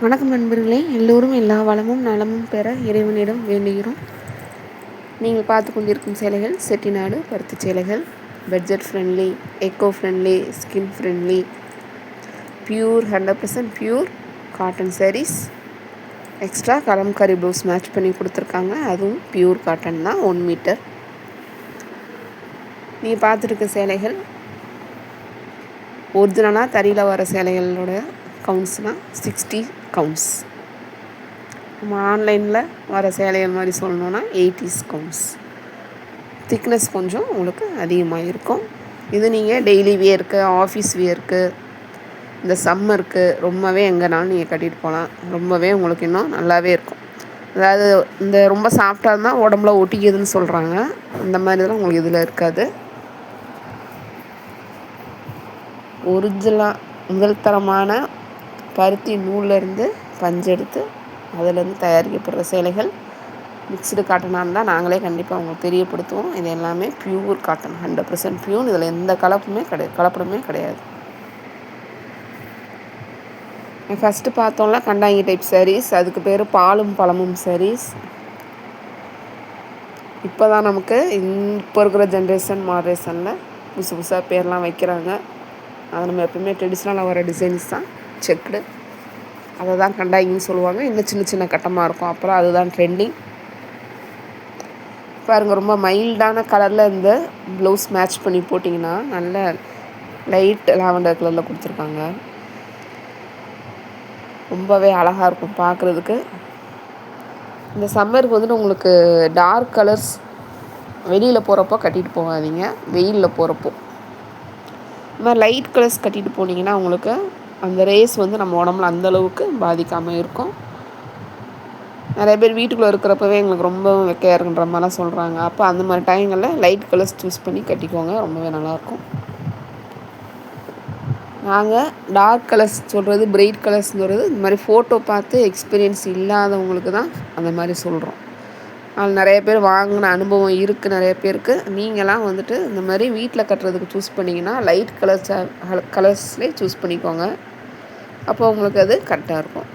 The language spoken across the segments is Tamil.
வணக்கம் நண்பர்களே, எல்லோரும் எல்லா வளமும் நலமும் பெற இறைவனிடம் வேண்டுகிறோம். நீங்கள் பார்த்து கொண்டிருக்கும் சேலைகள் செட்டிநாடு பருத்தி சேலைகள். Budget friendly, eco friendly, skin friendly, pure 100% pure cotton sarees. Extra Kalamkari blouse match பண்ணி கொடுத்துருக்காங்க. அதுவும் பியூர் காட்டன் தான், 1 மீட்டர். நீங்கள் பார்த்துருக்க சேலைகள் ஒரிஜினலாக தறியில் வர சேலைகளோட கவுண்ட்ஸ்னால் 60 கவுண்ட்ஸ். நம்ம ஆன்லைனில் வர சேலைகள் மாதிரி சொல்லணுன்னா 80s கவுண்ட்ஸ். திக்னஸ் கொஞ்சம் உங்களுக்கு அதிகமாக இருக்கும். இது நீங்கள் டெய்லி வியருக்கு, ஆஃபீஸ் வியருக்கு, இந்த சம்மருக்கு ரொம்பவே எங்கேனாலும் நீங்கள் கட்டிகிட்டு போகலாம். ரொம்பவே உங்களுக்கு இன்னும் நல்லாவே இருக்கும். அதாவது இந்த ரொம்ப சாஃப்டாக இருந்தால் உடம்புல ஒட்டிக்குதுன்னு சொல்கிறாங்க. இந்த மாதிரி இதெல்லாம் உங்களுக்கு இதில் இருக்காது. ஒரிஜினலாக முதல் தரமான பருத்தி நூல்லேருந்து பஞ்செடுத்து அதிலேருந்து தயாரிக்கப்படுற சேலைகள். மிக்ஸ்டு காட்டனாக இருந்தால் நாங்களே கண்டிப்பாக உங்களுக்கு தெரியப்படுத்துவோம். இது எல்லாமே பியூர் காட்டன், 100% பியூர். இதில் எந்த கலப்படமே கிடையாது. ஃபஸ்ட்டு பார்த்தோம்ல கண்டாங்கி டைப் சாரீஸ், அதுக்கு பேர் பாலும் பழமும் சாரீஸ். இப்போ தான் நமக்கு இப்போ இருக்கிற ஜென்ரேஷன் மாடரேஷனில் புதுசாக பேர்லாம் வைக்கிறாங்க. அது நம்ம எப்பவுமே ட்ரெடிஷ்னலாக வர டிசைன்ஸ் தான், செக்குடு. அதை தான் கண்டாங்கின்னு சொல்லுவாங்க. இன்னும் சின்ன சின்ன கட்டமாக இருக்கும். அப்புறம் அதுதான் ட்ரெண்டிங். பாருங்கள், ரொம்ப மைல்டான கலரில் இந்த ப்ளவுஸ் மேட்ச் பண்ணி போட்டிங்கன்னா நல்ல லைட் லாவெண்டர் கலரில் கொடுத்துருக்காங்க. ரொம்பவே அழகாக இருக்கும் பார்க்குறதுக்கு. இந்த சம்மருக்கு வந்துட்டு உங்களுக்கு டார்க் கலர்ஸ் வெளியில் போகிறப்போ கட்டிட்டு போகாதீங்க. வெயிலில் போகிறப்போ இந்த மாதிரி லைட் கலர்ஸ் கட்டிட்டு போனீங்கன்னா உங்களுக்கு அந்த ரேஸ் வந்து நம்ம உடம்புல அந்தளவுக்கு பாதிக்காமல் இருக்கும். நிறைய பேர் வீட்டுக்குள்ளே இருக்கிறப்பவே எங்களுக்கு ரொம்ப வெக்கையாக இருக்குன்ற மாதிரிலாம் சொல்கிறாங்க. அப்போ அந்த மாதிரி டைங்களில் லைட் கலர்ஸ் சூஸ் பண்ணி கட்டிக்கோங்க, ரொம்பவே நல்லாயிருக்கும். நாங்கள் டார்க் கலர்ஸ் சொல்கிறது, பிரைட் கலர்ஸ் சொல்கிறது இந்த மாதிரி ஃபோட்டோ பார்த்து எக்ஸ்பீரியன்ஸ் இல்லாதவங்களுக்கு தான் அந்த மாதிரி சொல்கிறோம். அது நிறைய பேர் வாங்கின அனுபவம் இருக்குது நிறைய பேருக்கு. நீங்களாம் வந்துட்டு இந்த மாதிரி வீட்டில் கட்டுறதுக்கு சூஸ் பண்ணிங்கன்னா லைட் கலர்ஸ்லேயே சூஸ் பண்ணிக்கோங்க. அப்போ உங்களுக்கு அது கரெக்டாக இருக்கும்.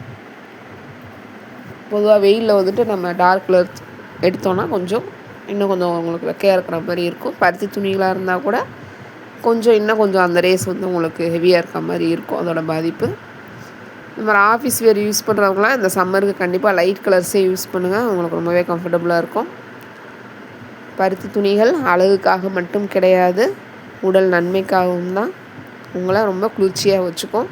பொதுவாக வெயிலில் வந்துட்டு நம்ம டார்க் கலர் எடுத்தோன்னா இன்னும் கொஞ்சம் உங்களுக்கு வெக்கையாக இருக்கிற மாதிரி இருக்கும். பருத்தி துணிகளாக இருந்தால் கூட இன்னும் கொஞ்சம் அந்த ரேஸ் வந்து உங்களுக்கு ஹெவியாக இருக்க மாதிரி இருக்கும் அதோட பாதிப்பு. இந்த மாதிரி ஆஃபீஸ் வேர் யூஸ் பண்ணுறவங்களாம் இந்த சம்மருக்கு கண்டிப்பாக லைட் கலர்ஸே யூஸ் பண்ணுங்கள். உங்களுக்கு ரொம்பவே கம்ஃபர்டபுளாக இருக்கும். பருத்தி துணிகள் அழகுக்காக மட்டும் கிடையாது, உடல் நன்மைக்காகவும் தான். உங்களை ரொம்ப குளிர்ச்சியாக வச்சுக்கும்.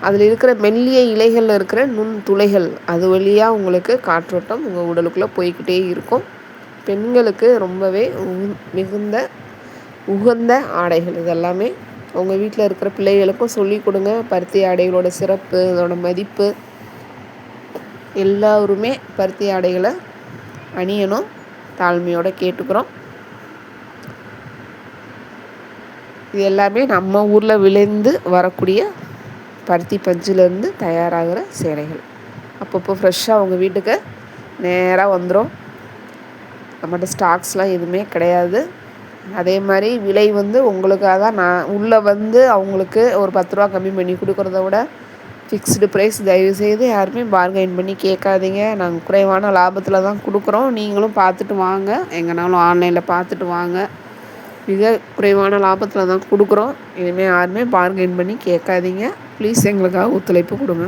அதில் இருக்கிற மெல்லிய இலைகளில் இருக்கிற நுண் துளைகள் அது வழியாக உங்களுக்கு காற்றோட்டம் உங்கள் உடலுக்குள்ளே போய்கிட்டே இருக்கும். பெண்களுக்கு ரொம்பவே உகந்த ஆடைகள் இதெல்லாமே. உங்கள் வீட்டில் இருக்கிற பிள்ளைகளுக்கும் சொல்லிக் கொடுங்க. பருத்தி ஆடைகளோட சிறப்பு, அதோட மதிப்பு. எல்லோருமே பருத்தி ஆடைகளை அணியணும், தாழ்மையோடு கேட்டுக்கிறோம். இது எல்லாமே நம்ம ஊரில் விளைந்து வரக்கூடிய பருத்தி பஞ்சிலேருந்து தயாராகிற சேலைகள். அப்பப்போ ஃப்ரெஷ்ஷாக உங்கள் வீட்டுக்கு நேராக வந்துடும். நம்மகிட்ட ஸ்டாக்ஸ்லாம் எதுவுமே கிடையாது. அதே மாதிரி விலை வந்து உங்களுக்காக தான். நான் உள்ளே வந்து அவங்களுக்கு ஒரு 10 ரூபா கம்மி பண்ணி கொடுக்குறத விட ஃபிக்ஸ்டு ப்ரைஸ். தயவுசெய்து யாருமே பார்கெயின் பண்ணி கேட்காதீங்க. நாங்கள் குறைவான லாபத்தில் தான் கொடுக்குறோம். நீங்களும் பார்த்துட்டு வாங்க, எங்கேனாலும் ஆன்லைனில் பார்த்துட்டு வாங்க. மிக குறைவான லாபத்தில் தான் கொடுக்குறோம். இனிமேல் யாருமே பார்கெயின் பண்ணி கேட்காதீங்க. ப்ளீஸ் எங்களுக்காக ஒத்துழைப்பு கொடுங்க.